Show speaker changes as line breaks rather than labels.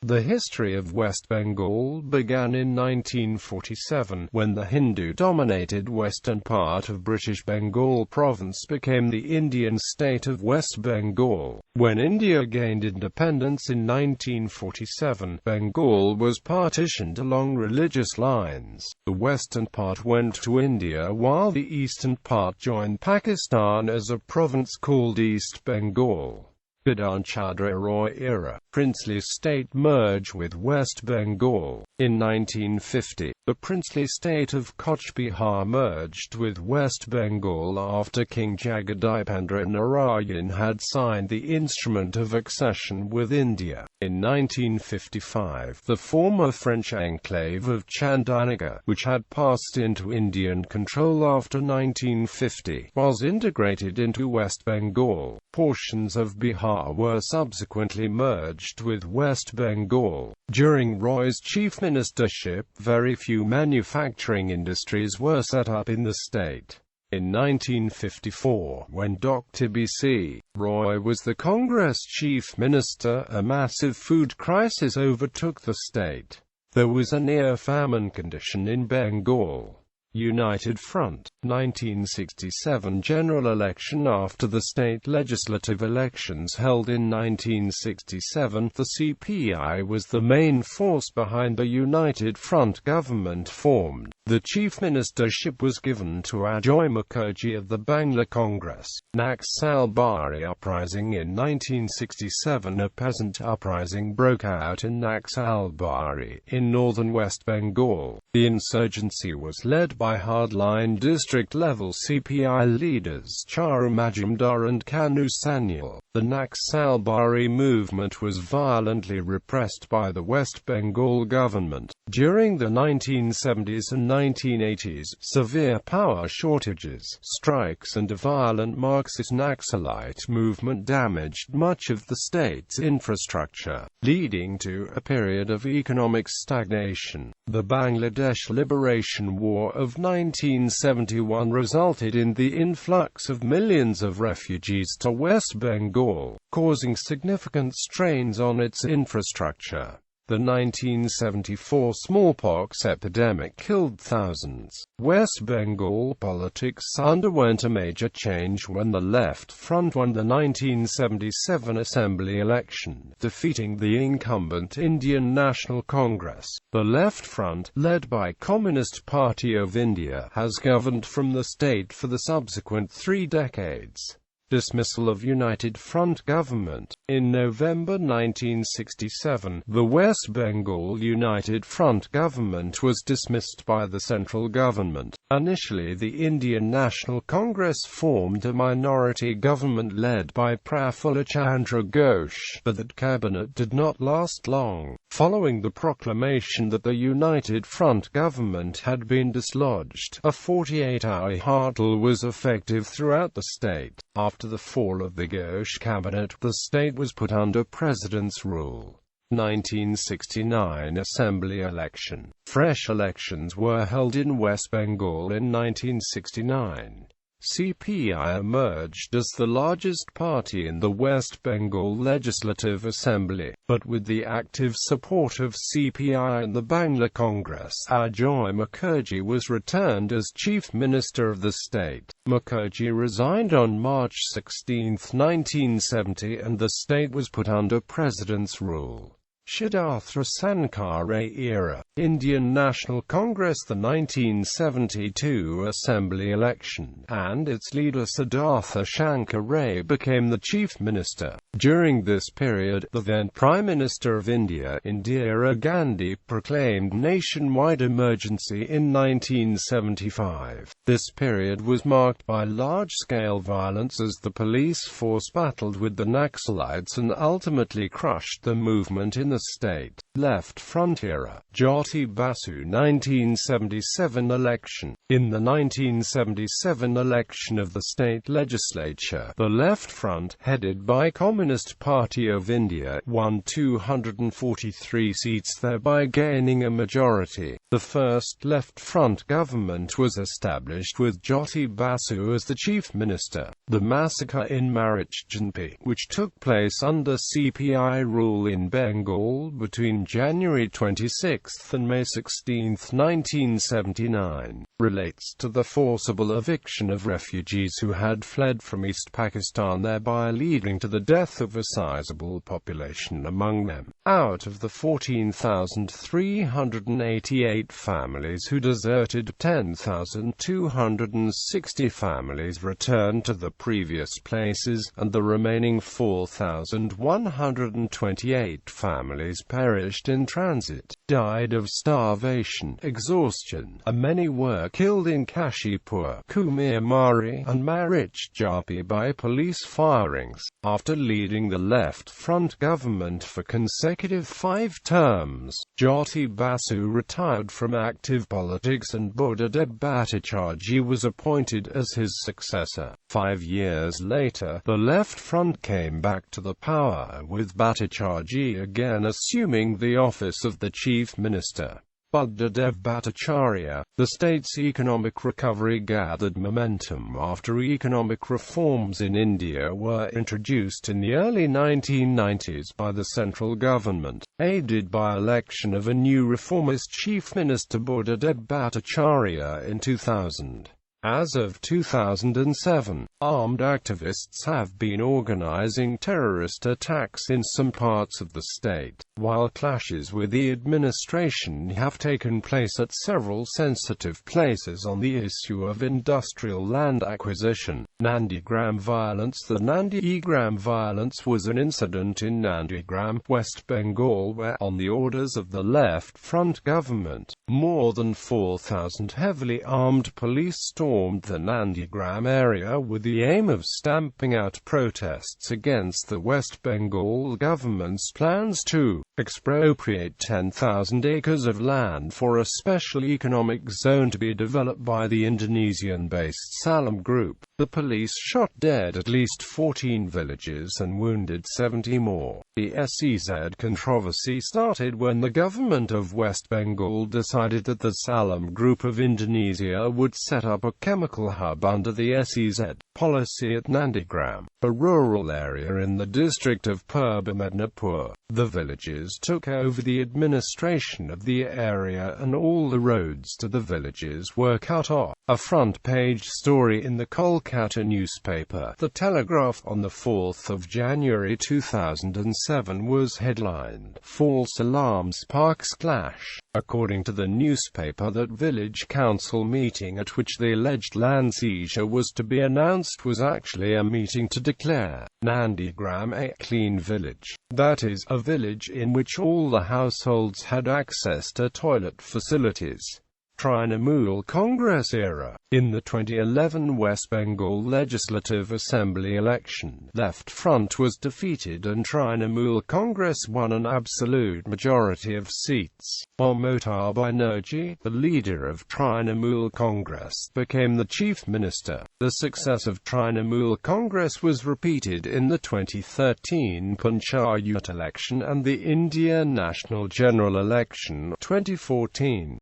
The history of West Bengal began in 1947, when the Hindu-dominated western part of British Bengal Province became the Indian state of West Bengal. When India gained independence in 1947, Bengal was partitioned along religious lines. The western part went to India while the eastern part joined Pakistan as a province called East Bengal. Bidhan-Chadra era, princely state merged with West Bengal. In 1950, the princely state of Cooch Behar merged with West Bengal after King Jagadipendra Narayan had signed the Instrument of Accession with India. In 1955, the former French enclave of Chandigarh, which had passed into Indian control after 1950, was integrated into West Bengal. Portions of Bihar were subsequently merged with West Bengal. During Roy's chief ministership, very few manufacturing industries were set up in the state. In 1954, when Dr. B.C. Roy was the Congress chief minister, a massive food crisis overtook the state. There was a near-famine condition in Bengal. United Front. 1967 general election. After the state legislative elections held in 1967, the CPI was the main force behind the United Front government formed. The chief ministership was given to Ajoy Mukherjee of the Bangla Congress. Naxalbari Uprising. In 1967, a peasant uprising broke out in Naxalbari, in northern West Bengal. The insurgency was led by hardline district-level CPI leaders Charu Majumdar and Kanu Sanyal. The Naxalbari movement was violently repressed by the West Bengal government. During the 1970s and 1980s, severe power shortages, strikes and a violent Marxist Naxalite movement damaged much of the state's infrastructure, leading to a period of economic stagnation. The Bangladesh Liberation War of 1971 resulted in the influx of millions of refugees to West Bengal, causing significant strains on its infrastructure. The 1974 smallpox epidemic killed thousands. West Bengal politics underwent a major change when the Left Front won the 1977 Assembly election, defeating the incumbent Indian National Congress. The Left Front, led by Communist Party of India, has governed from the state for the subsequent 3 decades. Dismissal of United Front government. In November 1967, the West Bengal United Front government was dismissed by the central government. Initially, the Indian National Congress formed a minority government led by Prafulla Chandra Ghosh, but that cabinet did not last long. Following the proclamation that the United Front government had been dislodged, a 48-hour hartal was effective throughout the state. After the fall of the Ghosh cabinet, the state was put under president's rule. 1969 Assembly election. Fresh elections were held in West Bengal in 1969. CPI emerged as the largest party in the West Bengal Legislative Assembly, but with the active support of CPI and the Bangla Congress, Ajoy Mukherjee was returned as Chief Minister of the state. Mukherjee resigned on March 16, 1970, and the state was put under president's rule. Siddhartha Sankara era. Indian National Congress. The 1972 Assembly election, and its leader Siddhartha Sankara became the chief minister. During this period, the then Prime Minister of India, Indira Gandhi, proclaimed nationwide emergency in 1975. This period was marked by large-scale violence as the police force battled with the Naxalites and ultimately crushed the movement in the state. Left Front era. Jyoti Basu 1977 election. In the 1977 election of the state legislature, the Left Front, headed by Communist Party of India, won 243 seats, thereby gaining a majority. The first Left Front government was established with Jyoti Basu as the chief minister. The massacre in Marichanpi, which took place under CPI rule in Bengal between January 26 and May 16, 1979, relates to the forcible eviction of refugees who had fled from East Pakistan, thereby leading to the death of a sizable population among them. Out of the 14,388 families who deserted, 10,260 families returned to the previous places, and the remaining 4,128 families perished in transit, died of starvation, exhaustion, and many were killed in Kashipur, Kumarmari, and Marichanpi by police firings. After leading the Left Front government for consecutive 5 terms, Jyoti Basu retired from active politics and Buddhadeb Bhattacharjee was appointed as his successor. 5 years later, the Left Front came back to the power, with Bhattacharjee again assuming the office of the chief minister. Buddhadeb Bhattacharya. The state's economic recovery gathered momentum after economic reforms in India were introduced in the early 1990s by the central government, aided by election of a new reformist chief minister Buddhadeb Bhattacharya in 2000. As of 2007, armed activists have been organizing terrorist attacks in some parts of the state, while clashes with the administration have taken place at several sensitive places on the issue of industrial land acquisition. Nandigram violence. The Nandigram violence was an incident in Nandigram, West Bengal, where, on the orders of the Left Front government, more than 4,000 heavily armed police stormed the Nandigram area with the aim of stamping out protests against the West Bengal government's plans to expropriate 10,000 acres of land for a special economic zone to be developed by the Indonesian-based Salam Group. The police shot dead at least 14 villagers and wounded 70 more. The SEZ controversy started when the government of West Bengal decided that the Salam Group of Indonesia would set up a chemical hub under the SEZ policy at Nandigram, a rural area in the district of Purba Medinipur. The villagers took over the administration of the area and all the roads to the villages were cut off. A front-page story in the Kolkata newspaper, The Telegraph, on the 4th of January 2007 was headlined, "False Alarms Sparks Clash." According to the newspaper, that village council meeting at which the alleged land seizure was to be announced was actually a meeting to declare Nandigram a clean village. That is, a village in which all the households had access to toilet facilities. Trinamool Congress era. In the 2011 West Bengal Legislative Assembly election, Left Front was defeated and Trinamool Congress won an absolute majority of seats. Mamata Banerjee, the leader of Trinamool Congress, became the chief minister. The success of Trinamool Congress was repeated in the 2013 Panchayat election and the India National General Election 2014.